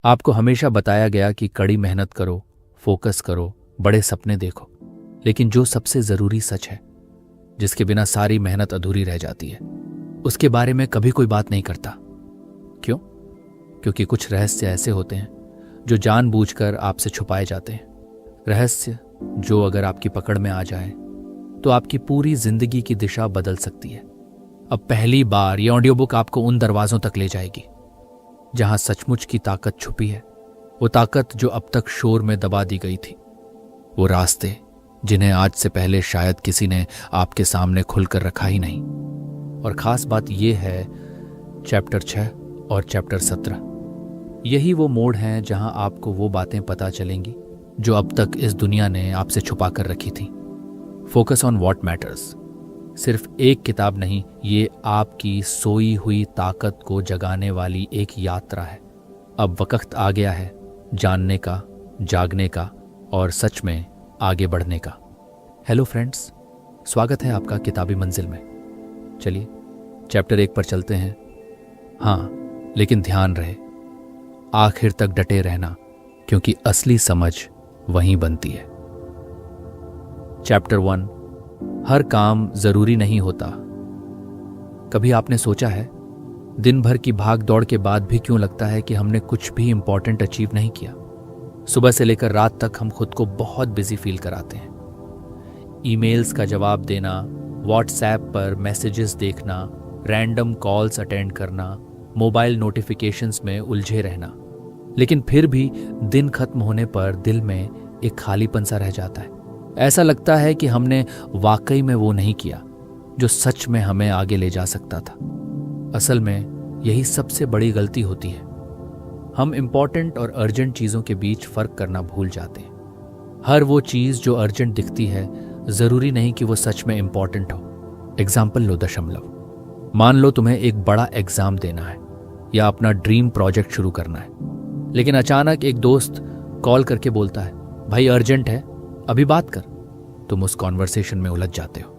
आपको हमेशा बताया गया कि कड़ी मेहनत करो, फोकस करो, बड़े सपने देखो। लेकिन जो सबसे जरूरी सच है, जिसके बिना सारी मेहनत अधूरी रह जाती है, उसके बारे में कभी कोई बात नहीं करता। क्यों? क्योंकि कुछ रहस्य ऐसे होते हैं जो जानबूझकर आपसे छुपाए जाते हैं। रहस्य जो अगर आपकी पकड़ में आ जाए तो आपकी पूरी जिंदगी की दिशा बदल सकती है। अब पहली बार ये ऑडियो बुक आपको उन दरवाजों तक ले जाएगी जहां सचमुच की ताकत छुपी है। वो ताकत जो अब तक शोर में दबा दी गई थी। वो रास्ते जिन्हें आज से पहले शायद किसी ने आपके सामने खुलकर रखा ही नहीं। और खास बात यह है, चैप्टर 6 और चैप्टर 17 यही वो मोड़ हैं जहां आपको वो बातें पता चलेंगी जो अब तक इस दुनिया ने आपसे छुपा कर रखी थी। फोकस ऑन व्हाट मैटर्स सिर्फ एक किताब नहीं, ये आपकी सोई हुई ताकत को जगाने वाली एक यात्रा है। अब वक्त आ गया है जानने का, जागने का और सच में आगे बढ़ने का। हेलो फ्रेंड्स, स्वागत है आपका किताबी मंजिल में। चलिए चैप्टर 1 पर चलते हैं। हाँ, लेकिन ध्यान रहे, आखिर तक डटे रहना, क्योंकि असली समझ वहीं बनती है। चैप्टर 1, हर काम जरूरी नहीं होता। कभी आपने सोचा है, दिन भर की भाग दौड़ के बाद भी क्यों लगता है कि हमने कुछ भी इंपॉर्टेंट अचीव नहीं किया? सुबह से लेकर रात तक हम खुद को बहुत बिजी फील कराते हैं। ईमेल्स का जवाब देना, व्हाट्सएप पर मैसेजेस देखना, रैंडम कॉल्स अटेंड करना, मोबाइल नोटिफिकेशंस में उलझे रहना। लेकिन फिर भी दिन खत्म होने पर दिल में एक खालीपन सा रह जाता है। ऐसा लगता है कि हमने वाकई में वो नहीं किया जो सच में हमें आगे ले जा सकता था। असल में यही सबसे बड़ी गलती होती है। हम इंपॉर्टेंट और अर्जेंट चीजों के बीच फर्क करना भूल जाते हैं। हर वो चीज जो अर्जेंट दिखती है जरूरी नहीं कि वो सच में इंपॉर्टेंट हो। एग्जाम्पल लो, दशमलव। मान लो तुम्हें एक बड़ा एग्जाम देना है या अपना ड्रीम प्रोजेक्ट शुरू करना है, लेकिन अचानक एक दोस्त कॉल करके बोलता है, भाई अर्जेंट है, अभी बात कर। तुम उस कॉन्वर्सेशन में उलझ जाते हो।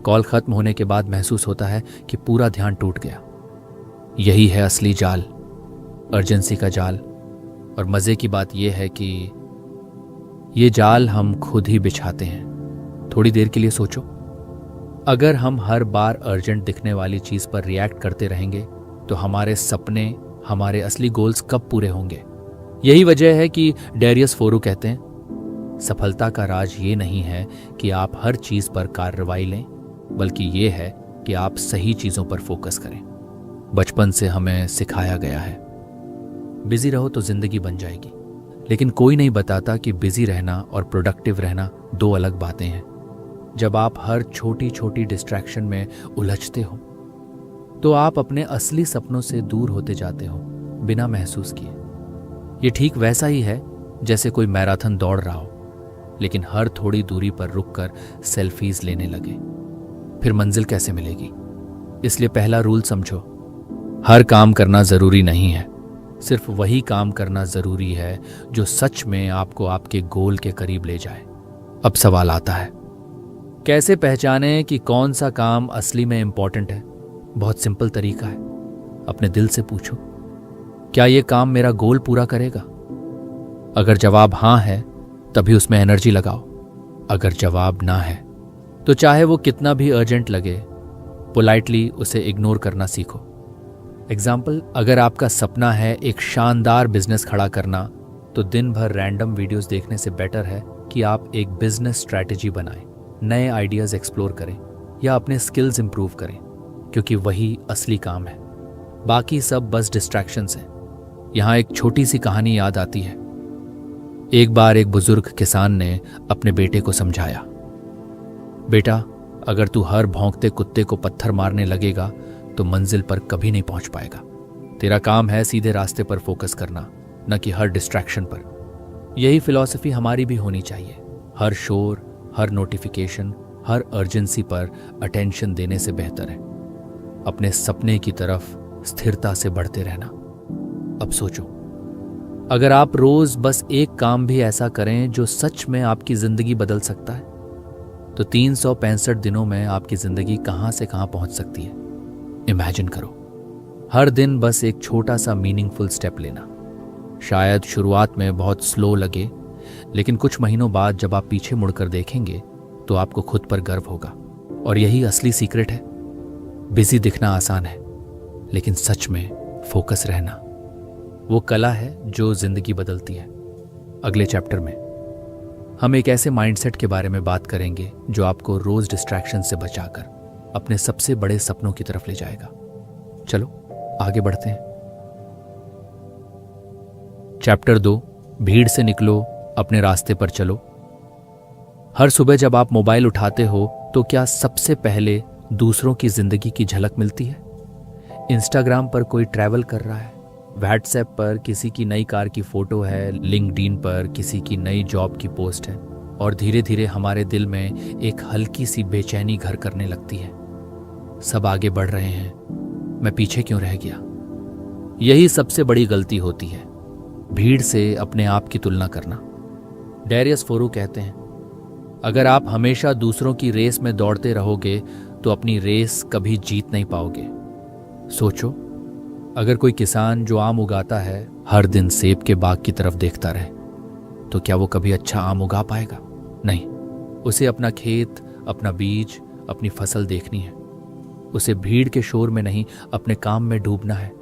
कॉल खत्म होने के बाद महसूस होता है कि पूरा ध्यान टूट गया। यही है असली जाल, अर्जेंसी का जाल। और मजे की बात यह है कि ये जाल हम खुद ही बिछाते हैं। थोड़ी देर के लिए सोचो, अगर हम हर बार अर्जेंट दिखने वाली चीज पर रिएक्ट करते रहेंगे तो हमारे सपने, हमारे असली गोल्स कब पूरे होंगे? यही वजह है कि डेरियस फोरू कहते हैं, सफलता का राज ये नहीं है कि आप हर चीज पर कार्रवाई लें, बल्कि ये है कि आप सही चीजों पर फोकस करें। बचपन से हमें सिखाया गया है, बिजी रहो तो जिंदगी बन जाएगी। लेकिन कोई नहीं बताता कि बिजी रहना और प्रोडक्टिव रहना दो अलग बातें हैं। जब आप हर छोटी छोटी डिस्ट्रैक्शन में उलझते हो तो आप अपने असली सपनों से दूर होते जाते हो बिना महसूस किए। ये ठीक वैसा ही है जैसे कोई मैराथन दौड़ रहा हो, लेकिन हर थोड़ी दूरी पर रुककर सेल्फीज लेने लगे। फिर मंजिल कैसे मिलेगी? इसलिए पहला रूल समझो, हर काम करना जरूरी नहीं है। सिर्फ वही काम करना जरूरी है जो सच में आपको आपके गोल के करीब ले जाए। अब सवाल आता है, कैसे पहचानें कि कौन सा काम असली में इंपॉर्टेंट है? बहुत सिंपल तरीका है, अपने दिल से पूछो, क्या यह काम मेरा गोल पूरा करेगा? अगर जवाब हाँ है तभी उसमें एनर्जी लगाओ। अगर जवाब ना है तो चाहे वो कितना भी अर्जेंट लगे, पोलाइटली उसे इग्नोर करना सीखो। एग्जाम्पल, अगर आपका सपना है एक शानदार बिजनेस खड़ा करना, तो दिन भर रैंडम वीडियोस देखने से बेटर है कि आप एक बिजनेस स्ट्रैटेजी बनाएं, नए आइडियाज एक्सप्लोर करें या अपने स्किल्स इंप्रूव करें, क्योंकि वही असली काम है। बाकी सब बस डिस्ट्रैक्शंस हैं। यहां एक छोटी सी कहानी याद आती है। एक बार एक बुजुर्ग किसान ने अपने बेटे को समझाया, बेटा, अगर तू हर भौंकते कुत्ते को पत्थर मारने लगेगा तो मंजिल पर कभी नहीं पहुंच पाएगा। तेरा काम है सीधे रास्ते पर फोकस करना, न कि हर डिस्ट्रैक्शन पर। यही फिलॉसफी हमारी भी होनी चाहिए। हर शोर, हर नोटिफिकेशन, हर अर्जेंसी पर अटेंशन देने से बेहतर है अपने सपने की तरफ स्थिरता से बढ़ते रहना। अब सोचो, अगर आप रोज बस एक काम भी ऐसा करें जो सच में आपकी जिंदगी बदल सकता है, तो 365 दिनों में आपकी जिंदगी कहां से कहां पहुंच सकती है। इमेजिन करो, हर दिन बस एक छोटा सा मीनिंगफुल स्टेप लेना। शायद शुरुआत में बहुत स्लो लगे, लेकिन कुछ महीनों बाद जब आप पीछे मुड़कर देखेंगे तो आपको खुद पर गर्व होगा। और यही असली सीक्रेट है। बिजी दिखना आसान है, लेकिन सच में फोकस रहना वो कला है जो जिंदगी बदलती है। अगले चैप्टर में हम एक ऐसे माइंडसेट के बारे में बात करेंगे जो आपको रोज डिस्ट्रैक्शन से बचाकर अपने सबसे बड़े सपनों की तरफ ले जाएगा। चलो आगे बढ़ते हैं। चैप्टर 2, भीड़ से निकलो, अपने रास्ते पर चलो। हर सुबह जब आप मोबाइल उठाते हो तो क्या सबसे पहले दूसरों की जिंदगी की झलक मिलती है? इंस्टाग्राम पर कोई ट्रैवल कर रहा है, व्हाट्सएप पर किसी की नई कार की फोटो है, लिंक्डइन पर किसी की नई जॉब की पोस्ट है, और धीरे धीरे हमारे दिल में एक हल्की सी बेचैनी घर करने लगती है। सब आगे बढ़ रहे हैं, मैं पीछे क्यों रह गया? यही सबसे बड़ी गलती होती है, भीड़ से अपने आप की तुलना करना। डैरियस फोरू कहते हैं, अगर आप हमेशा दूसरों की रेस में दौड़ते रहोगे तो अपनी रेस कभी जीत नहीं पाओगे। सोचो, अगर कोई किसान जो आम उगाता है हर दिन सेब के बाग की तरफ देखता रहे तो क्या वो कभी अच्छा आम उगा पाएगा? नहीं। उसे अपना खेत, अपना बीज, अपनी फसल देखनी है। उसे भीड़ के शोर में नहीं, अपने काम में डूबना है।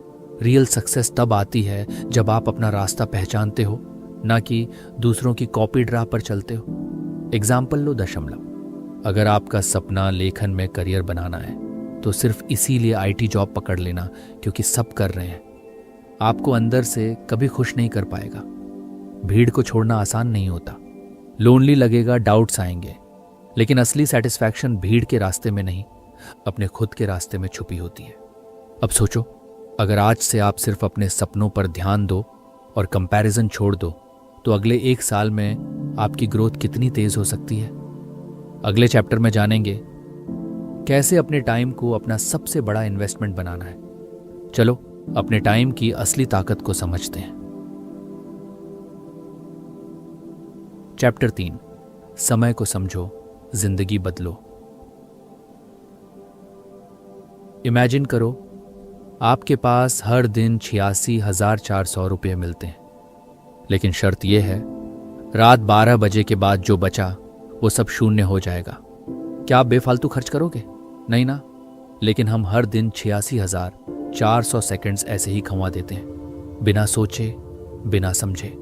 रियल सक्सेस तब आती है जब आप अपना रास्ता पहचानते हो, ना कि दूसरों की कॉपी ड्रा पर चलते हो। एग्जाम्पल लो दशमलव। अगर आपका सपना लेखन में करियर बनाना है तो सिर्फ इसीलिए आईटी जॉब पकड़ लेना क्योंकि सब कर रहे हैं, आपको अंदर से कभी खुश नहीं कर पाएगा। भीड़ को छोड़ना आसान नहीं होता, लोनली लगेगा, डाउट्स आएंगे, लेकिन असली सेटिस्फैक्शन भीड़ के रास्ते में नहीं, अपने खुद के रास्ते में छुपी होती है। अब सोचो, अगर आज से आप सिर्फ अपने सपनों पर ध्यान दो और कंपैरिजन छोड़ दो तो अगले 1 साल में आपकी ग्रोथ कितनी तेज हो सकती है। अगले चैप्टर में जानेंगे कैसे अपने टाइम को अपना सबसे बड़ा इन्वेस्टमेंट बनाना है। चलो अपने टाइम की असली ताकत को समझते हैं। चैप्टर 3, समय को समझो, जिंदगी बदलो। इमेजिन करो आपके पास हर दिन 86,400 रुपये मिलते हैं, लेकिन शर्त यह है रात 12 बजे के बाद जो बचा वो सब शून्य हो जाएगा। क्या आप बेफालतू खर्च करोगे? नहीं ना। लेकिन हम हर दिन 86,400 सेकंड्स ऐसे ही खंवा देते हैं, बिना सोचे, बिना समझे।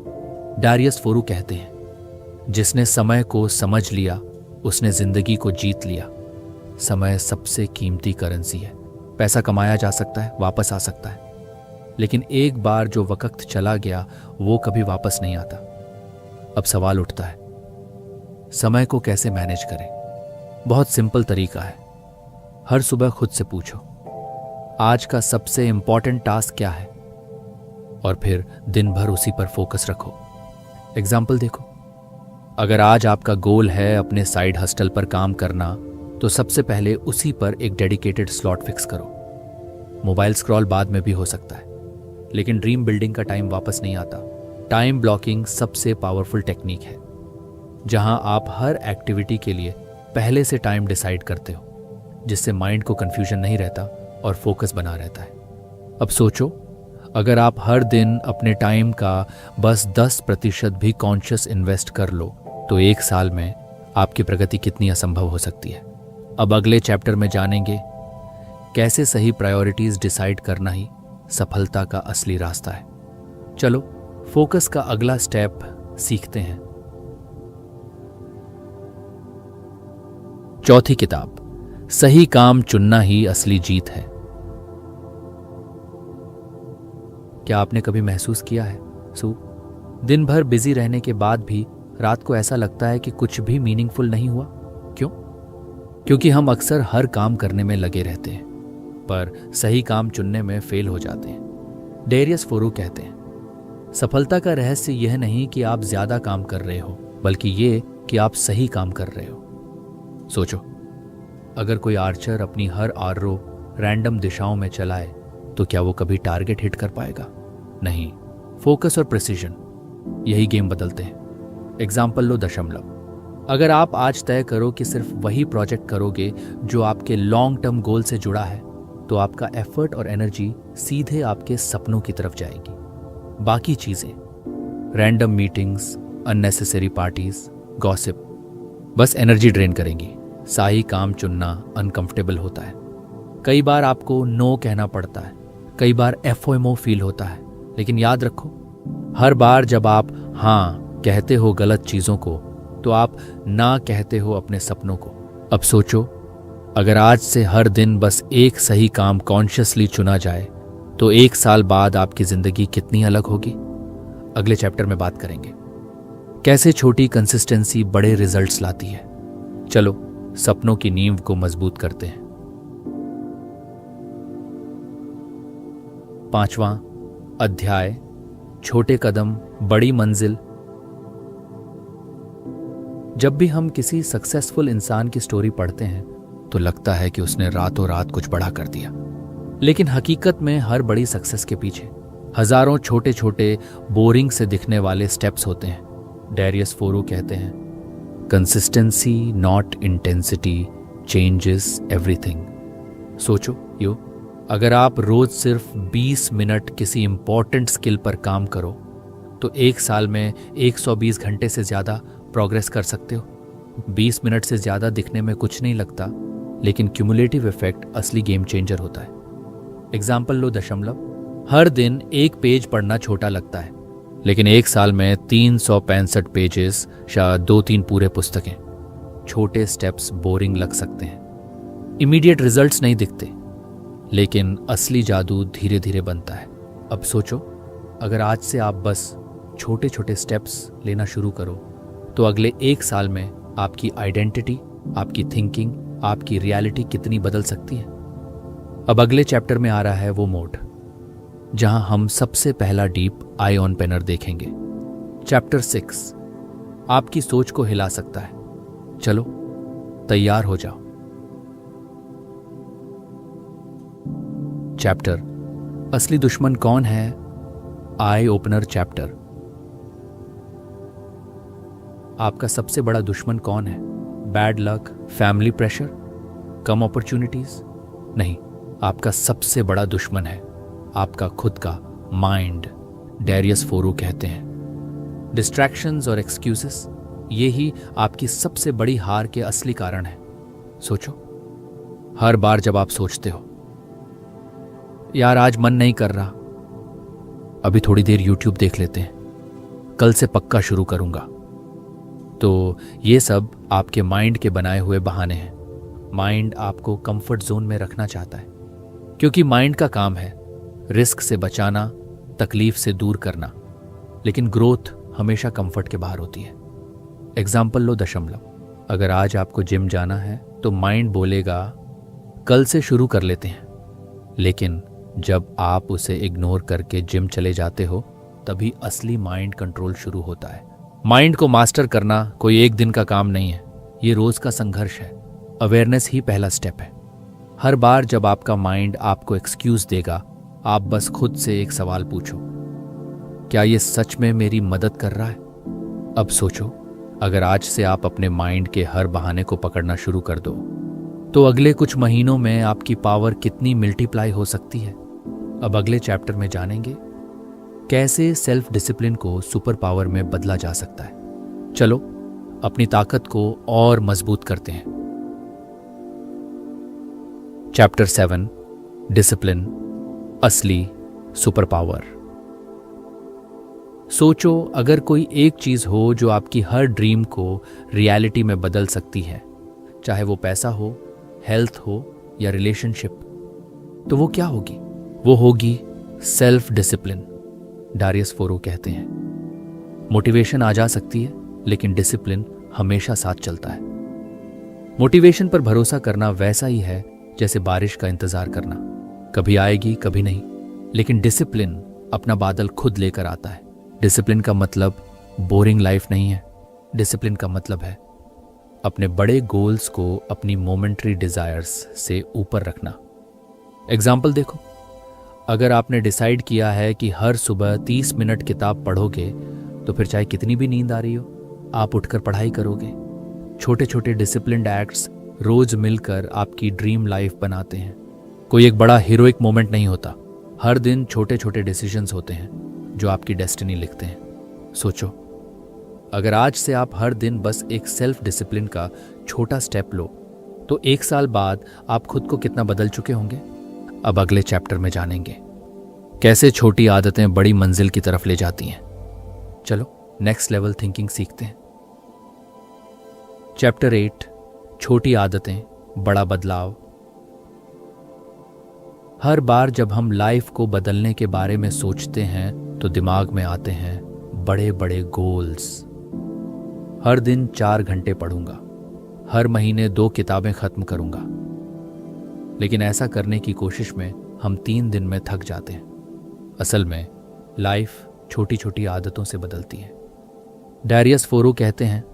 डैरियस फोरू कहते हैं, जिसने समय को समझ लिया उसने जिंदगी को जीत लिया। समय सबसे कीमती करेंसी है। पैसा कमाया जा सकता है, वापस आ सकता है, लेकिन एक बार जो वक्त चला गया वो कभी वापस नहीं आता। अब सवाल उठता है, समय को कैसे मैनेज करें? बहुत सिंपल तरीका है। हर सुबह खुद से पूछो, आज का सबसे इंपॉर्टेंट टास्क क्या है, और फिर दिन भर उसी पर फोकस रखो। एग्जाम्पल देखो, अगर आज आपका गोल है अपने साइड हस्टल पर काम करना तो सबसे पहले उसी पर एक डेडिकेटेड स्लॉट फिक्स करो। मोबाइल स्क्रॉल बाद में भी हो सकता है, लेकिन ड्रीम बिल्डिंग का टाइम वापस नहीं आता। टाइम ब्लॉकिंग सबसे पावरफुल टेक्निक है, जहां आप हर एक्टिविटी के लिए पहले से टाइम डिसाइड करते हो, जिससे माइंड को कंफ्यूजन नहीं रहता और फोकस बना रहता है। अब सोचो, अगर आप हर दिन अपने टाइम का बस 10% भी कॉन्शियस इन्वेस्ट कर लो तो 1 साल में आपकी प्रगति कितनी असंभव हो सकती है। अब अगले चैप्टर में जानेंगे कैसे सही प्रायोरिटीज डिसाइड करना ही सफलता का असली रास्ता है। चलो फोकस का अगला स्टेप सीखते हैं। चौथी किताब, सही काम चुनना ही असली जीत है। क्या आपने कभी महसूस किया है दिन भर बिजी रहने के बाद भी रात को ऐसा लगता है कि कुछ भी मीनिंगफुल नहीं हुआ? क्यों? क्योंकि हम अक्सर हर काम करने में लगे रहते हैं पर सही काम चुनने में फेल हो जाते हैं। डैरियस फोरू कहते हैं, सफलता का रहस्य यह नहीं कि आप ज्यादा काम कर रहे हो, बल्कि ये कि आप सही काम कर रहे हो। सोचो, अगर कोई आर्चर अपनी हर आर्रो रैंडम दिशाओं में चलाए तो क्या वो कभी टारगेट हिट कर पाएगा? नहीं। फोकस और प्रिसीजन यही गेम बदलते हैं। एग्जाम्पल लो दशमलव। अगर आप आज तय करो कि सिर्फ वही प्रोजेक्ट करोगे जो आपके लॉन्ग टर्म गोल से जुड़ा है तो आपका एफर्ट और एनर्जी सीधे आपके सपनों की तरफ जाएगी। बाकी चीजें random meetings, unnecessary parties, gossip बस एनर्जी ड्रेन करेंगी। सही काम चुनना अनकंफर्टेबल होता है। कई बार आपको नो कहना पड़ता है, कई बार एफओएमओ फील होता है, लेकिन याद रखो, हर बार जब आप हाँ कहते हो गलत चीजों को, तो आप ना कहते हो अपने सपनों को। अब सोचो, अगर आज से हर दिन बस एक सही काम कॉन्शियसली चुना जाए तो 1 साल बाद आपकी जिंदगी कितनी अलग होगी। अगले चैप्टर में बात करेंगे कैसे छोटी कंसिस्टेंसी बड़े रिजल्ट्स लाती है। चलो सपनों की नींव को मजबूत करते हैं। 5वां अध्याय, छोटे कदम बड़ी मंजिल। जब भी हम किसी सक्सेसफुल इंसान की स्टोरी पढ़ते हैं तो लगता है कि उसने रातों रात कुछ बड़ा कर दिया, लेकिन हकीकत में हर बड़ी सक्सेस के पीछे हजारों छोटे छोटे बोरिंग से दिखने वाले स्टेप्स होते हैं। डैरियस फोरू कहते हैं, consistency not intensity changes everything. सोचो यो, अगर आप रोज सिर्फ 20 मिनट किसी इंपॉर्टेंट स्किल पर काम करो तो 1 साल में 120 घंटे से ज्यादा प्रोग्रेस कर सकते हो। 20 मिनट से ज्यादा दिखने में कुछ नहीं लगता, लेकिन क्यूमुलेटिव इफेक्ट असली गेम चेंजर होता है। एग्जाम्पल लो दशमलव। हर दिन एक पेज पढ़ना छोटा लगता है, लेकिन 1 साल में 365 पेजेस, शायद 2-3 पूरे पुस्तकें। छोटे स्टेप्स बोरिंग लग सकते हैं, इमीडिएट रिजल्ट्स नहीं दिखते, लेकिन असली जादू धीरे धीरे बनता है। अब सोचो, अगर आज से आप बस छोटे छोटे स्टेप्स लेना शुरू करो तो अगले 1 साल में आपकी आइडेंटिटी, आपकी थिंकिंग, आपकी रियलिटी कितनी बदल सकती है। अब अगले चैप्टर में आ रहा है वो मोड जहां हम सबसे पहला डीप आई ऑन पेनर देखेंगे। चैप्टर 6 आपकी सोच को हिला सकता है। चलो तैयार हो जाओ। चैप्टर असली दुश्मन कौन है, आई ओपनर चैप्टर। आपका सबसे बड़ा दुश्मन कौन है? बैड लक, फैमिली प्रेशर, कम अपॉर्चुनिटीज? नहीं, आपका सबसे बड़ा दुश्मन है आपका खुद का माइंड। डैरियस फोरू कहते हैं, डिस्ट्रैक्शंस और एक्सक्यूजेस ये ही आपकी सबसे बड़ी हार के असली कारण है। सोचो, हर बार जब आप सोचते हो यार आज मन नहीं कर रहा, अभी थोड़ी देर यूट्यूब देख लेते हैं, कल से पक्का शुरू करूंगा, तो ये सब आपके माइंड के बनाए हुए बहाने हैं। माइंड आपको कंफर्ट जोन में रखना चाहता है, क्योंकि माइंड का काम है रिस्क से बचाना, तकलीफ से दूर करना, लेकिन ग्रोथ हमेशा कंफर्ट के बाहर होती है। एग्जाम्पल लो दशमलव। अगर आज आपको जिम जाना है तो माइंड बोलेगा कल से शुरू कर लेते हैं, लेकिन जब आप उसे इग्नोर करके जिम चले जाते हो तभी असली माइंड कंट्रोल शुरू होता है। माइंड को मास्टर करना कोई एक दिन का काम नहीं है, ये रोज का संघर्ष है। अवेयरनेस ही पहला स्टेप है। हर बार जब आपका माइंड आपको एक्सक्यूज देगा, आप बस खुद से एक सवाल पूछो, क्या ये सच में मेरी मदद कर रहा है? अब सोचो, अगर आज से आप अपने माइंड के हर बहाने को पकड़ना शुरू कर दो तो अगले कुछ महीनों में आपकी पावर कितनी मल्टीप्लाई हो सकती है। अब अगले चैप्टर में जानेंगे कैसे सेल्फ डिसिप्लिन को सुपर पावर में बदला जा सकता है। चलो अपनी ताकत को और मजबूत करते हैं। चैप्टर 7 डिसिप्लिन, असली सुपर पावर। सोचो, अगर कोई एक चीज हो जो आपकी हर ड्रीम को रियलिटी में बदल सकती है, चाहे वो पैसा हो, हेल्थ हो या रिलेशनशिप, तो वो क्या होगी? वो होगी सेल्फ डिसिप्लिन। डैरियस फोरू कहते हैं, मोटिवेशन आ जा सकती है, लेकिन डिसिप्लिन हमेशा साथ चलता है। मोटिवेशन पर भरोसा करना वैसा ही है जैसे बारिश का इंतजार करना, कभी आएगी कभी नहीं, लेकिन डिसिप्लिन अपना बादल खुद लेकर आता है। डिसिप्लिन का मतलब बोरिंग लाइफ नहीं है, डिसिप्लिन का मतलब है अपने बड़े गोल्स को अपनी मोमेंटरी डिजायर्स से ऊपर रखना। एग्जाम्पल देखो, अगर आपने डिसाइड किया है कि हर सुबह 30 मिनट किताब पढ़ोगे, तो फिर चाहे कितनी भी नींद आ रही हो, आप उठकर पढ़ाई करोगे। छोटे छोटे डिसिप्लिन्ड एक्ट्स रोज मिलकर आपकी ड्रीम लाइफ बनाते हैं। कोई एक बड़ा हीरोइक मोमेंट नहीं होता, हर दिन छोटे छोटे डिसीजंस होते हैं जो आपकी डेस्टिनी लिखते हैं। सोचो, अगर आज से आप हर दिन बस एक सेल्फ डिसिप्लिन का छोटा स्टेप लो तो 1 साल बाद आप खुद को कितना बदल चुके होंगे। अब अगले चैप्टर में जानेंगे कैसे छोटी आदतें बड़ी मंजिल की तरफ ले जाती हैं। चलो नेक्स्ट लेवल थिंकिंग सीखते हैं। चैप्टर 8, छोटी आदतें बड़ा बदलाव। हर बार जब हम लाइफ को बदलने के बारे में सोचते हैं तो दिमाग में आते हैं बड़े बड़े गोल्स। हर दिन 4 घंटे पढ़ूंगा, हर महीने 2 किताबें खत्म करूंगा। लेकिन ऐसा करने की कोशिश में हम 3 दिन में थक जाते हैं। असल में लाइफ छोटी छोटी आदतों से बदलती है। डैरियस फोरो कहते हैं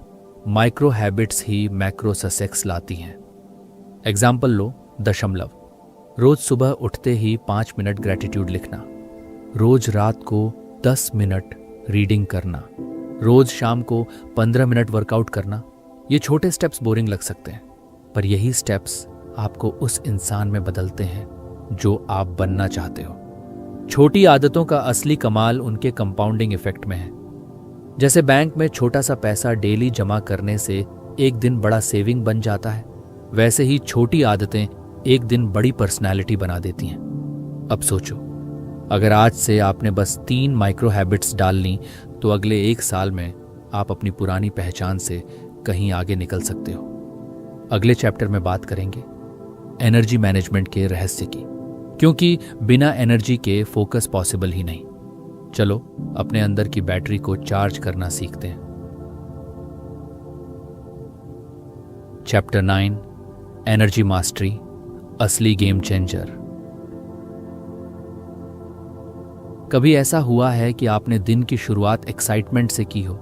माइक्रो हैबिट्स ही मैक्रो सक्सेस लाती हैं। एग्जाम्पल लो, दशमलव। रोज सुबह उठते ही 5 मिनट ग्रेटिट्यूड लिखना, रोज रात को 10 मिनट रीडिंग करना, रोज शाम को 15 मिनट वर्कआउट करना। ये छोटे स्टेप्स बोरिंग लग सकते हैं, पर यही स्टेप्स आपको उस इंसान में बदलते हैं जो आप बनना चाहते हो। छोटी आदतों का असली कमाल उनके कंपाउंडिंग इफेक्ट में है। जैसे बैंक में छोटा सा पैसा डेली जमा करने से एक दिन बड़ा सेविंग बन जाता है, वैसे ही छोटी आदतें एक दिन बड़ी पर्सनैलिटी बना देती हैं। अब सोचो, अगर आज से आपने बस 3 माइक्रो हैबिट्स डाल ली तो अगले 1 साल में आप अपनी पुरानी पहचान से कहीं आगे निकल सकते हो। अगले चैप्टर में बात करेंगे एनर्जी मैनेजमेंट के रहस्य की, क्योंकि बिना एनर्जी के फोकस पॉसिबल ही नहीं। चलो अपने अंदर की बैटरी को चार्ज करना सीखते हैं। चैप्टर 9, एनर्जी मास्टरी, असली गेम चेंजर। कभी ऐसा हुआ है कि आपने दिन की शुरुआत एक्साइटमेंट से की हो,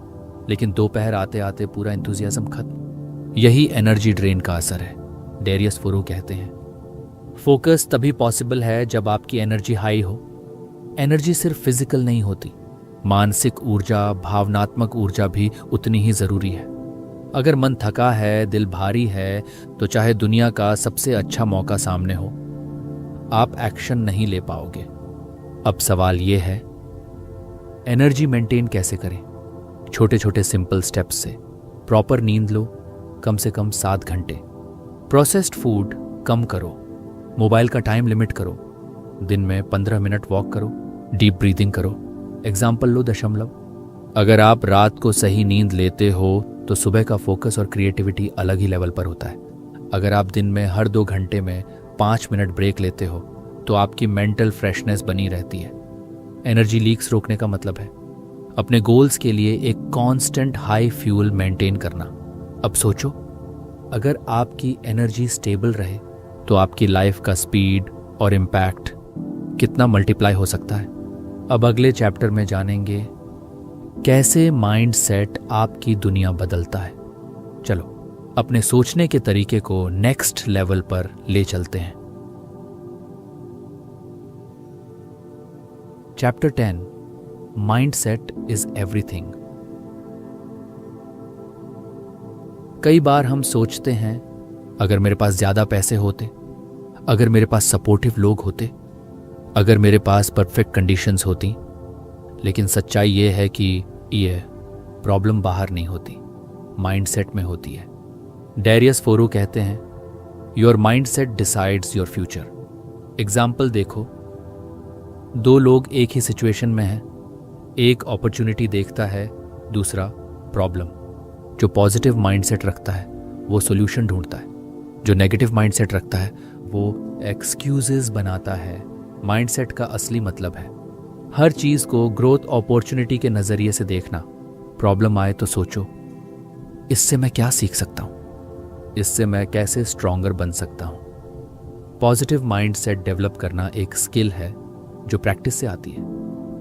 लेकिन दोपहर आते आते पूरा एंथुजियाज्म खत्म? यही एनर्जी ड्रेन का असर है। डैरियस फोरो कहते हैं फोकस तभी पॉसिबल है जब आपकी एनर्जी हाई हो। एनर्जी सिर्फ फिजिकल नहीं होती, मानसिक ऊर्जा, भावनात्मक ऊर्जा भी उतनी ही जरूरी है। अगर मन थका है, दिल भारी है, तो चाहे दुनिया का सबसे अच्छा मौका सामने हो, आप एक्शन नहीं ले पाओगे। अब सवाल यह है, एनर्जी मेंटेन कैसे करें? छोटे छोटे सिंपल स्टेप्स से। प्रॉपर नींद लो, कम से कम 7 घंटे। प्रोसेस्ड फूड कम करो, मोबाइल का टाइम लिमिट करो, दिन में 15 मिनट वॉक करो, डीप ब्रीदिंग करो। एग्जाम्पल लो, दशमलव। अगर आप रात को सही नींद लेते हो तो सुबह का फोकस और क्रिएटिविटी अलग ही लेवल पर होता है। अगर आप दिन में हर 2 घंटे में 5 मिनट ब्रेक लेते हो तो आपकी मेंटल फ्रेशनेस बनी रहती है। एनर्जी लीक्स रोकने का मतलब है अपने गोल्स के लिए एक कांस्टेंट हाई फ्यूल मेंटेन करना। अब सोचो, अगर आपकी एनर्जी स्टेबल रहे तो आपकी लाइफ का स्पीड और इम्पैक्ट कितना मल्टीप्लाई हो सकता है। अब अगले चैप्टर में जानेंगे कैसे माइंड सेट आपकी दुनिया बदलता है। चलो अपने सोचने के तरीके को नेक्स्ट लेवल पर ले चलते हैं। Chapter 10, mind set is everything. कई बार हम सोचते हैं अगर मेरे पास ज्यादा पैसे होते, अगर मेरे पास सपोर्टिव लोग होते, अगर मेरे पास परफेक्ट कंडीशंस होती। लेकिन सच्चाई ये है कि ये प्रॉब्लम बाहर नहीं होती, माइंडसेट में होती है। डैरियस फोरो कहते हैं your mindset decides your future. Example देखो, 2 लोग एक ही सिचुएशन में हैं, एक अपॉर्चुनिटी देखता है, दूसरा प्रॉब्लम। जो पॉजिटिव माइंडसेट रखता है वो सॉल्यूशन ढूंढता है, जो नेगेटिव माइंडसेट रखता है वो एक्सक्यूजेस बनाता है। माइंडसेट का असली मतलब है हर चीज को ग्रोथ अपॉर्चुनिटी के नजरिए से देखना। प्रॉब्लम आए तो सोचो, इससे मैं क्या सीख सकता हूं, इससे मैं कैसे स्ट्रॉन्गर बन सकता हूं। पॉजिटिव माइंडसेट डेवलप करना एक स्किल है जो प्रैक्टिस से आती है।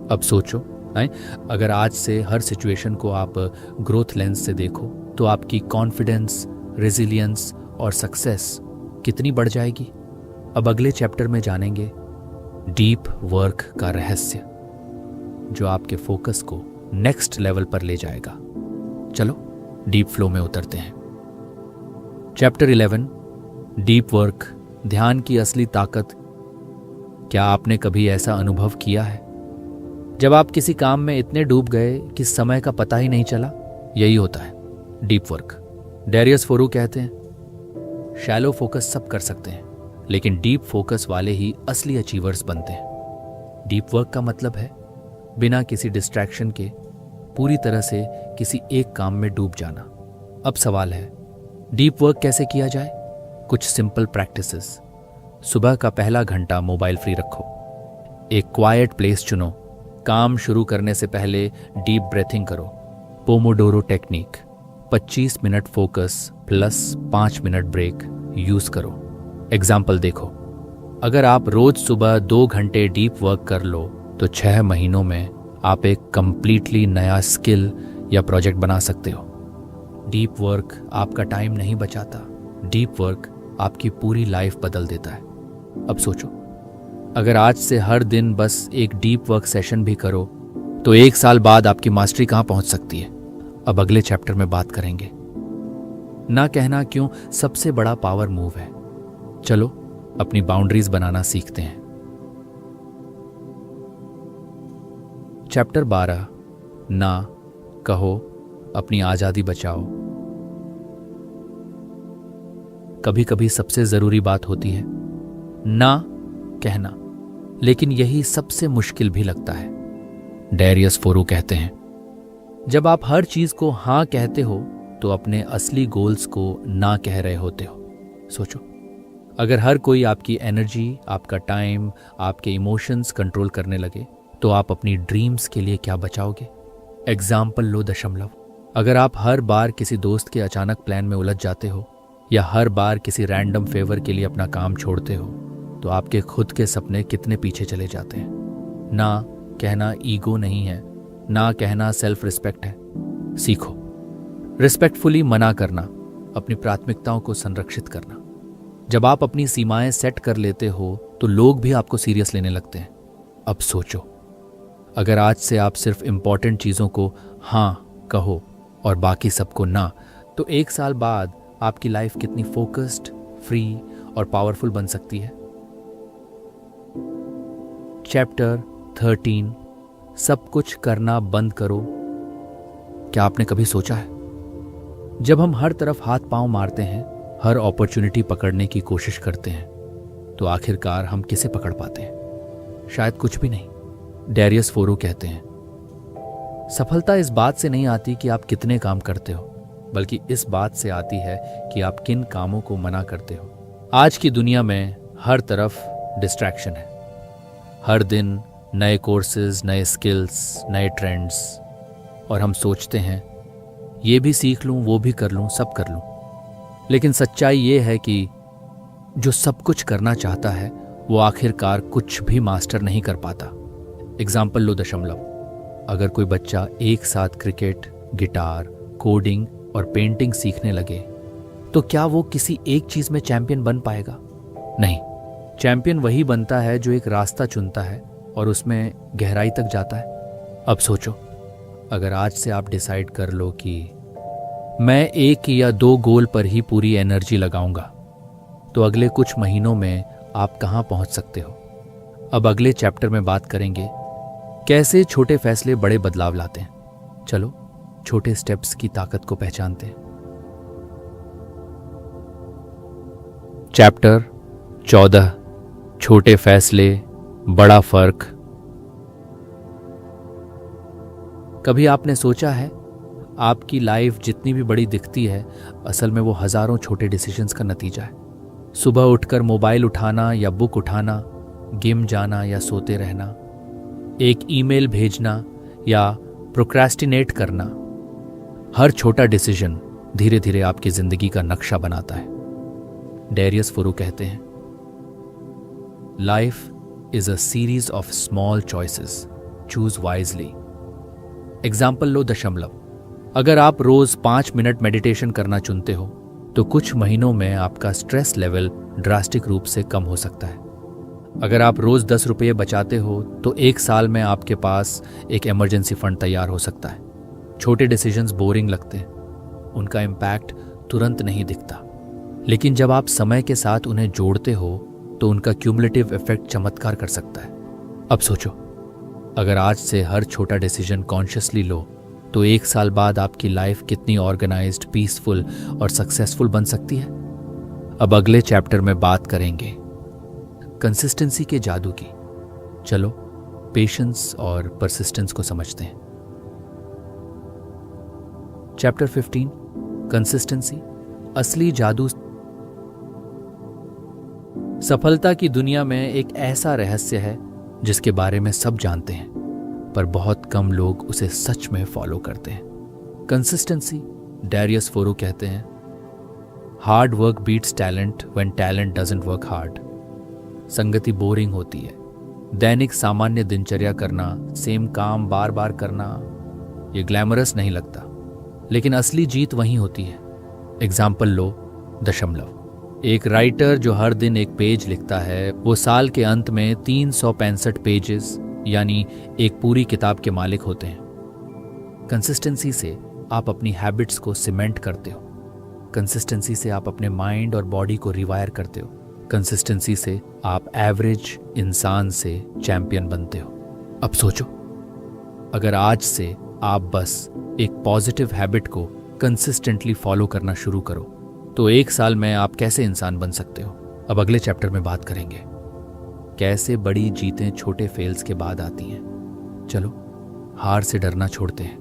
अब सोचो, अगर आज से हर सिचुएशन को आप ग्रोथ लेंस से देखो तो आपकी कॉन्फिडेंस, रेजिलियंस और सक्सेस कितनी बढ़ जाएगी। अब अगले चैप्टर में जानेंगे डीप वर्क का रहस्य, जो आपके फोकस को नेक्स्ट लेवल पर ले जाएगा। चलो डीप फ्लो में उतरते हैं। चैप्टर 11, डीप वर्क, ध्यान की असली ताकत। क्या आपने कभी ऐसा अनुभव किया है जब आप किसी काम में इतने डूब गए कि समय का पता ही नहीं चला, यही होता है डीप वर्क। डेरियस फोरू कहते हैं, शैलो फोकस सब कर सकते हैं, लेकिन डीप फोकस वाले ही असली अचीवर्स बनते हैं। डीप वर्क का मतलब है बिना किसी डिस्ट्रैक्शन के पूरी तरह से किसी एक काम में डूब जाना। अब सवाल है, डीप वर्क कैसे किया जाए? कुछ सिंपल प्रैक्टिसेस। सुबह का पहला घंटा मोबाइल फ्री रखो। एक क्वाइट प्लेस चुनो। काम शुरू करने से पहले डीप ब्रेथिंग करो। Pomodoro technique, 25 minute focus plus 5 minute break use करो। एग्जाम्पल देखो, अगर आप रोज सुबह 2 घंटे डीप वर्क कर लो तो 6 महीनों में आप एक कंप्लीटली नया स्किल या प्रोजेक्ट बना सकते हो। डीप वर्क आपका टाइम नहीं बचाता, डीप वर्क आपकी पूरी लाइफ बदल देता है। अब सोचो, अगर आज से हर दिन बस एक डीप वर्क सेशन भी करो तो 1 साल बाद आपकी मास्टरी कहाँ पहुंच सकती है? अब अगले चैप्टर में बात करेंगे। ना कहना क्यों सबसे बड़ा पावर मूव है। चलो अपनी बाउंड्रीज बनाना सीखते हैं। चैप्टर 12, ना कहो, अपनी आजादी बचाओ। कभी कभी सबसे जरूरी बात होती है ना कहना, लेकिन यही सबसे मुश्किल भी लगता है। डेरियस फोरू कहते हैं, जब आप हर चीज को हां कहते हो तो अपने असली गोल्स को ना कह रहे होते हो। सोचो, अगर हर कोई आपकी एनर्जी, आपका टाइम, आपके इमोशंस कंट्रोल करने लगे तो आप अपनी ड्रीम्स के लिए क्या बचाओगे? एग्जाम्पल लो दशमलव। अगर आप हर बार किसी दोस्त के अचानक प्लान में उलझ जाते हो या हर बार किसी रैंडम फेवर के लिए अपना काम छोड़ते हो तो आपके खुद के सपने कितने पीछे चले जाते हैं। ना कहना ईगो नहीं है, ना कहना सेल्फ रिस्पेक्ट है। सीखो रिस्पेक्टफुली मना करना, अपनी प्राथमिकताओं को संरक्षित करना। जब आप अपनी सीमाएं सेट कर लेते हो तो लोग भी आपको सीरियस लेने लगते हैं। अब सोचो, अगर आज से आप सिर्फ इंपॉर्टेंट चीजों को हां कहो और बाकी सबको ना, तो 1 साल बाद आपकी लाइफ कितनी फोकस्ड, फ्री और पावरफुल बन सकती है। चैप्टर 13, सब कुछ करना बंद करो। क्या आपने कभी सोचा है, जब हम हर तरफ हाथ पांव मारते हैं, हर अपॉर्चुनिटी पकड़ने की कोशिश करते हैं, तो आखिरकार हम किसे पकड़ पाते हैं? शायद कुछ भी नहीं। डेरियस फोरू कहते हैं, सफलता इस बात से नहीं आती कि आप कितने काम करते हो, बल्कि इस बात से आती है कि आप किन कामों को मना करते हो। आज की दुनिया में हर तरफ डिस्ट्रैक्शन है। हर दिन नए कोर्सेज, नए स्किल्स, नए ट्रेंड्स, और हम सोचते हैं ये भी सीख लूं, वो भी कर लूं, सब कर लूं। लेकिन सच्चाई ये है कि जो सब कुछ करना चाहता है वो आखिरकार कुछ भी मास्टर नहीं कर पाता। एग्जाम्पल लो दशमलव। अगर कोई बच्चा एक साथ क्रिकेट, गिटार, कोडिंग और पेंटिंग सीखने लगे तो क्या वो किसी एक चीज में चैंपियन बन पाएगा? नहीं। चैंपियन वही बनता है जो एक रास्ता चुनता है और उसमें गहराई तक जाता है। अब सोचो, अगर आज से आप डिसाइड कर लो कि मैं 1 या 2 गोल पर ही पूरी एनर्जी लगाऊंगा, तो अगले कुछ महीनों में आप कहां पहुंच सकते हो। अब अगले चैप्टर में बात करेंगे कैसे छोटे फैसले बड़े बदलाव लाते हैं। चलो छोटे स्टेप्स की ताकत को पहचानते हैं। चैप्टर 14, छोटे फैसले बड़ा फर्क। कभी आपने सोचा है आपकी लाइफ जितनी भी बड़ी दिखती है, असल में वो हजारों छोटे डिसीजंस का नतीजा है। सुबह उठकर मोबाइल उठाना या बुक उठाना, जिम जाना या सोते रहना, एक ईमेल भेजना या प्रोक्रेस्टिनेट करना, हर छोटा डिसीजन धीरे धीरे आपकी जिंदगी का नक्शा बनाता है। डेरियस फोरू कहते हैं, life is a series of small choices, choose wisely. Example लो दशमलव। अगर आप रोज 5 मिनट मेडिटेशन करना चुनते हो तो कुछ महीनों में आपका स्ट्रेस लेवल ड्रास्टिक रूप से कम हो सकता है। अगर आप रोज 10 रुपये बचाते हो तो 1 साल में आपके पास एक इमरजेंसी फंड तैयार हो सकता है। छोटे डिसीजंस बोरिंग लगते हैं, उनका इम्पैक्ट तुरंत नहीं दिखता, लेकिन जब आप समय के साथ उन्हें जोड़ते हो तो उनका क्यूमुलेटिव इफेक्ट चमत्कार कर सकता है। अब सोचो, अगर आज से हर छोटा डिसीजन कॉन्शियसली लो तो 1 साल बाद आपकी लाइफ कितनी ऑर्गेनाइज्ड, पीसफुल और सक्सेसफुल बन सकती है। अब अगले चैप्टर में बात करेंगे कंसिस्टेंसी के जादू की। चलो पेशेंस और परसिस्टेंस को समझते हैं। चैप्टर 15 कंसिस्टेंसी, असली जादू। सफलता की दुनिया में एक ऐसा रहस्य है जिसके बारे में सब जानते हैं, पर बहुत कम लोग उसे सच में फॉलो करते हैं। कंसिस्टेंसी, डैरियस फोरू कहते हैं, hard work beats talent when talent doesn't work hard. संगति बोरिंग होती है। दैनिक सामान्य दिनचर्या करना, सेम काम बार बार करना, ये ग्लैमरस नहीं लगता, लेकिन असली जीत वहीं होती है। एग्जाम्पल लो, दशमलव। एक राइटर जो हर दिन एक पेज लिखता है, वो साल के अंत में 365 पेजेस यानी एक पूरी किताब के मालिक होते हैं। कंसिस्टेंसी से आप अपनी हैबिट्स को सीमेंट करते हो। कंसिस्टेंसी से आप अपने माइंड और बॉडी को रिवायर करते हो। कंसिस्टेंसी से आप एवरेज इंसान से चैंपियन बनते हो। अब सोचो, अगर आज से आप बस एक पॉजिटिव हैबिट को कंसिस्टेंटली फॉलो करना शुरू करो तो 1 साल में आप कैसे इंसान बन सकते हो। अब अगले चैप्टर में बात करेंगे कैसे बड़ी जीतें छोटे फेल्स के बाद आती हैं। चलो हार से डरना छोड़ते हैं।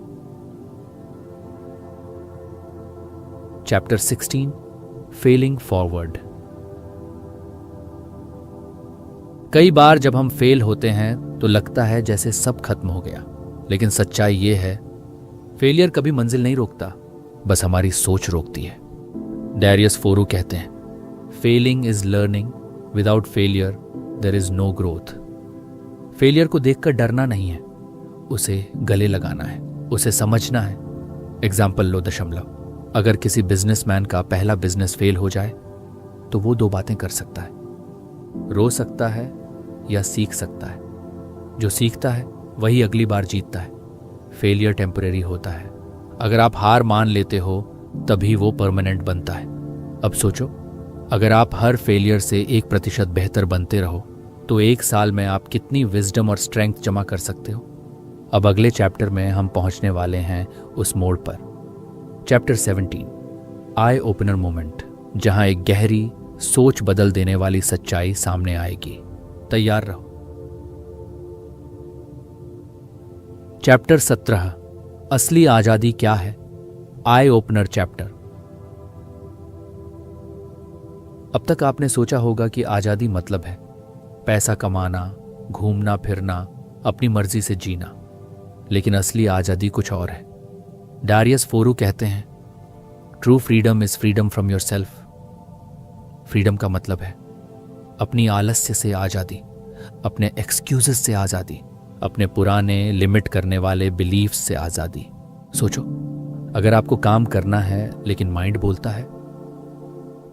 Chapter 16 failing forward. कई बार जब हम फेल होते हैं तो लगता है जैसे सब खत्म हो गया, लेकिन सच्चाई ये है फेलियर कभी मंजिल नहीं रोकता, बस हमारी सोच रोकती है। डैरियस फोरू कहते हैं, failing is learning, without failure there is no growth. Failure को देखकर डरना नहीं है, उसे गले लगाना है, उसे समझना है। एग्जाम्पल लो, दशमलव। अगर किसी बिजनेसमैन का पहला बिजनेस फेल हो जाए तो वो 2 बातें कर सकता है, रो सकता है या सीख सकता है। जो सीखता है वही अगली बार जीतता है। फेलियर टेम्परेरी होता है। अगर आप हार मान लेते हो तभी वो परमानेंट बनता है। अब सोचो, अगर आप हर फेलियर से 1% बेहतर बनते रहो तो 1 साल में आप कितनी विजडम और स्ट्रेंथ जमा कर सकते हो। अब अगले चैप्टर में हम पहुंचने वाले हैं उस मोड़ पर। चैप्टर 17 आई ओपनर मोमेंट, जहां एक गहरी सोच बदल देने वाली सच्चाई सामने आएगी। तैयार रहो। चैप्टर 17 असली आजादी क्या है, आई ओपनर चैप्टर। अब तक आपने सोचा होगा कि आजादी मतलब है पैसा कमाना, घूमना फिरना, अपनी मर्जी से जीना, लेकिन असली आजादी कुछ और है। डैरियस फोरू कहते हैं, true freedom is freedom from your self. Freedom का मतलब है अपनी आलस्य से आजादी, अपने एक्सक्यूजेस से आजादी, अपने पुराने लिमिट करने वाले बिलीफ्स से आजादी। सोचो, अगर आपको काम करना है लेकिन माइंड बोलता है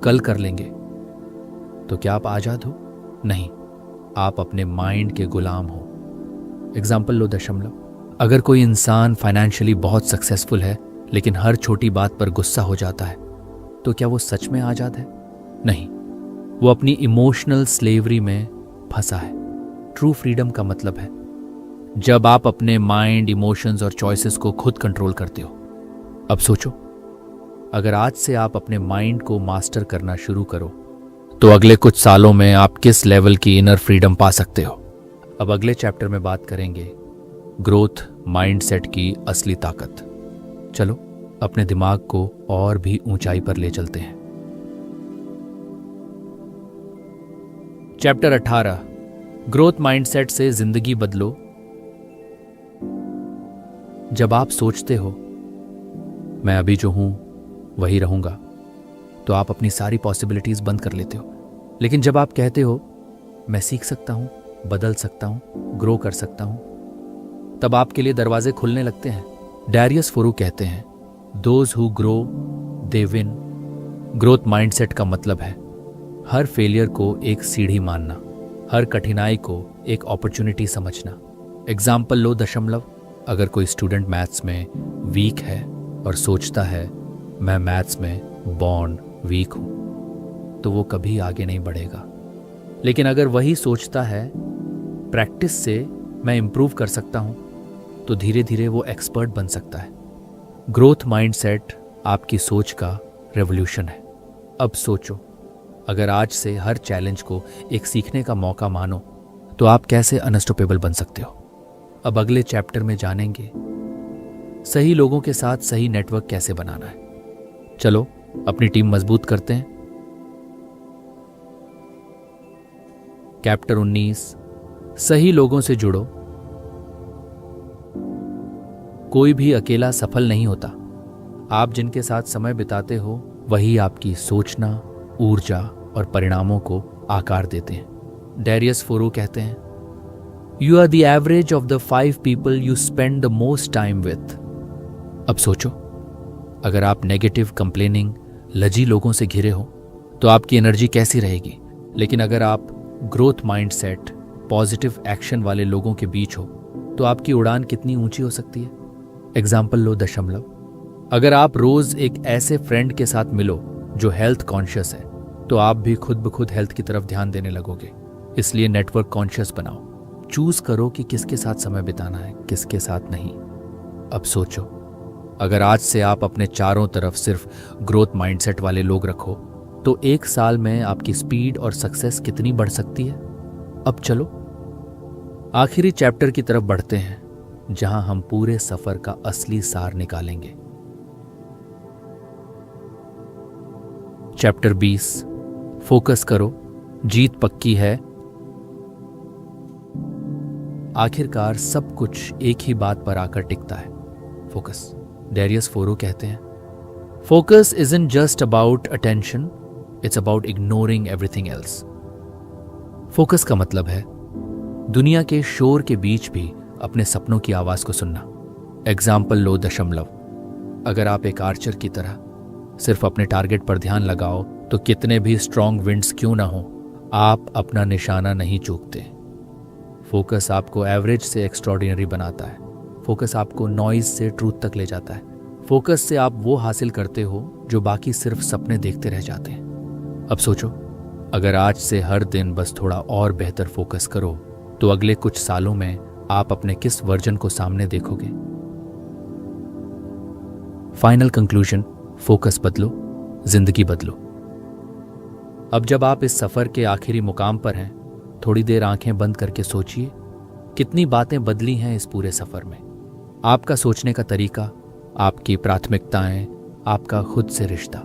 कल कर लेंगे, तो क्या आप आजाद हो? नहीं, आप अपने माइंड के गुलाम हो। एग्जाम्पल लो, दशमलव। अगर कोई इंसान फाइनेंशियली बहुत सक्सेसफुल है लेकिन हर छोटी बात पर गुस्सा हो जाता है, तो क्या वो सच में आजाद है? नहीं, वो अपनी इमोशनल स्लेवरी में फंसा है। ट्रू फ्रीडम का मतलब है जब आप अपने माइंड, इमोशंस और चॉइसेस को खुद कंट्रोल करते हो। अब सोचो, अगर आज से आप अपने माइंड को मास्टर करना शुरू करो तो अगले कुछ सालों में आप किस लेवल की इनर फ्रीडम पा सकते हो। अब अगले चैप्टर में बात करेंगे ग्रोथ माइंडसेट की असली ताकत। चलो अपने दिमाग को और भी ऊंचाई पर ले चलते हैं। चैप्टर 18 ग्रोथ माइंडसेट से जिंदगी बदलो। जब आप सोचते हो मैं अभी जो हूं वही रहूंगा, तो आप अपनी सारी पॉसिबिलिटीज बंद कर लेते हो। लेकिन जब आप कहते हो मैं सीख सकता हूं, बदल सकता हूं, ग्रो कर सकता हूं, तब आपके लिए दरवाजे खुलने लगते हैं। डैरियस फोरू कहते हैं, those who grow they win. Growth mindset का मतलब है हर फेलियर को एक सीढ़ी मानना, हर कठिनाई को एक अपॉर्चुनिटी समझना। एग्जाम्पल लो, दशमलव। अगर कोई स्टूडेंट मैथ्स में वीक है और सोचता है मैं मैथ्स में बॉर्न वीक हूं, तो वो कभी आगे नहीं बढ़ेगा। लेकिन अगर वही सोचता है प्रैक्टिस से मैं इम्प्रूव कर सकता हूं, तो धीरे धीरे वो एक्सपर्ट बन सकता है। ग्रोथ माइंडसेट आपकी सोच का रेवोल्यूशन है। अब सोचो, अगर आज से हर चैलेंज को एक सीखने का मौका मानो, तो आप कैसे अनस्टॉपेबल बन सकते हो। अब अगले चैप्टर में जानेंगे सही लोगों के साथ सही नेटवर्क कैसे बनाना है। चलो अपनी टीम मजबूत करते हैं। चैप्टर 19, सही लोगों से जुड़ो। कोई भी अकेला सफल नहीं होता। आप जिनके साथ समय बिताते हो वही आपकी सोचना, ऊर्जा और परिणामों को आकार देते हैं। डेरियस फोरो कहते हैं, you are the average of the 5 people you spend the most time with. अब सोचो, अगर आप नेगेटिव, कंप्लेनिंग, लजी लोगों से घिरे हो तो आपकी एनर्जी कैसी रहेगी। लेकिन अगर आप ग्रोथ माइंडसेट, पॉजिटिव एक्शन वाले लोगों के बीच हो तो आपकी उड़ान कितनी ऊंची हो सकती है। एग्जाम्पल लो दशमलव। अगर आप रोज एक ऐसे फ्रेंड के साथ मिलो जो हेल्थ कॉन्शियस है, तो आप भी खुद ब खुद हेल्थ की तरफ ध्यान देने लगोगे। इसलिए नेटवर्क कॉन्शियस बनाओ। चूज करो कि किसके साथ समय बिताना है, किसके साथ नहीं। अब सोचो, अगर आज से आप अपने चारों तरफ सिर्फ ग्रोथ माइंडसेट वाले लोग रखो तो 1 साल में आपकी स्पीड और सक्सेस कितनी बढ़ सकती है। अब चलो आखिरी चैप्टर की तरफ बढ़ते हैं, जहां हम पूरे सफर का असली सार निकालेंगे। चैप्टर 20, फोकस करो, जीत पक्की है। आखिरकार सब कुछ एक ही बात पर आकर टिकता है, फोकस। डेरियस फोरो कहते हैं, focus isn't just about attention, it's about ignoring everything else. Focus का मतलब है दुनिया के शोर के बीच भी अपने सपनों की आवाज को सुनना। एग्जाम्पल लो दशमलव। अगर आप एक आर्चर की तरह सिर्फ अपने टारगेट पर ध्यान लगाओ तो कितने भी स्ट्रॉन्ग विंड्स क्यों ना हो, आप अपना निशाना नहीं चूकते। फोकस आपको एवरेज से एक्स्ट्रॉर्डिनरी बनाता है। फोकस आपको नॉइज से ट्रूथ तक ले जाता है। फोकस से आप वो हासिल करते हो जो बाकी सिर्फ सपने देखते रह जाते हैं। अब सोचो, अगर आज से हर दिन बस थोड़ा और बेहतर फोकस करो तो अगले कुछ सालों में आप अपने किस वर्जन को सामने देखोगे। फाइनल कंक्लूजन, फोकस बदलो, जिंदगी बदलो। अब जब आप इस सफर के आखिरी मुकाम पर हैं, थोड़ी देर आंखें बंद करके सोचिए कितनी बातें बदली हैं इस पूरे सफर में। आपका सोचने का तरीका, आपकी प्राथमिकताएं, आपका खुद से रिश्ता।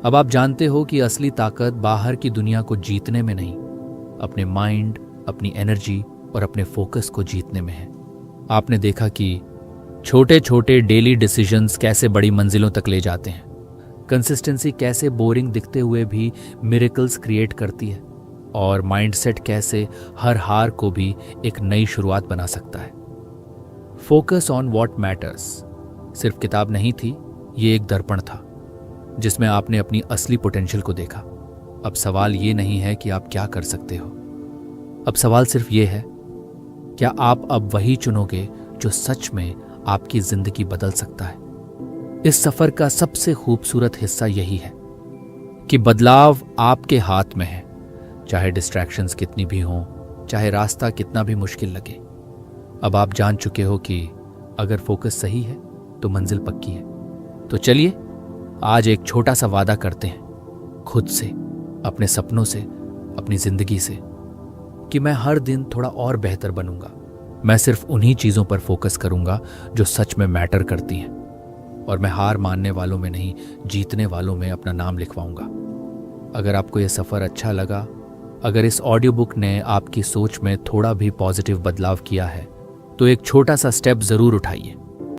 अब आप जानते हो कि असली ताकत बाहर की दुनिया को जीतने में नहीं, अपने माइंड, अपनी एनर्जी और अपने फोकस को जीतने में है। आपने देखा कि छोटे छोटे डेली डिसीजंस कैसे बड़ी मंजिलों तक ले जाते हैं। कंसिस्टेंसी कैसे बोरिंग दिखते हुए भी मिरेकल्स क्रिएट करती है, और माइंडसेट कैसे हर हार को भी एक नई शुरुआत बना सकता है। फोकस ऑन व्हाट मैटर्स सिर्फ किताब नहीं थी, ये एक दर्पण था जिसमें आपने अपनी असली पोटेंशियल को देखा। अब सवाल ये नहीं है कि आप क्या कर सकते हो, अब सवाल सिर्फ ये है, क्या आप अब वही चुनोगे जो सच में आपकी जिंदगी बदल सकता है। इस सफर का सबसे खूबसूरत हिस्सा यही है कि बदलाव आपके हाथ में है, चाहे डिस्ट्रैक्शंस कितनी भी हों, चाहे रास्ता कितना भी मुश्किल लगे। अब आप जान चुके हो कि अगर फोकस सही है तो मंजिल पक्की है। तो चलिए आज एक छोटा सा वादा करते हैं खुद से, अपने सपनों से, अपनी जिंदगी से, कि मैं हर दिन थोड़ा और बेहतर बनूंगा। मैं सिर्फ उन्हीं चीजों पर फोकस करूंगा जो सच में मैटर करती हैं, और मैं हार मानने वालों में नहीं, जीतने वालों में अपना नाम लिखवाऊंगा। अगर आपको यह सफर अच्छा लगा, अगर इस ऑडियो बुक ने आपकी सोच में थोड़ा भी पॉजिटिव बदलाव किया है, तो एक छोटा सा स्टेप जरूर उठाइए।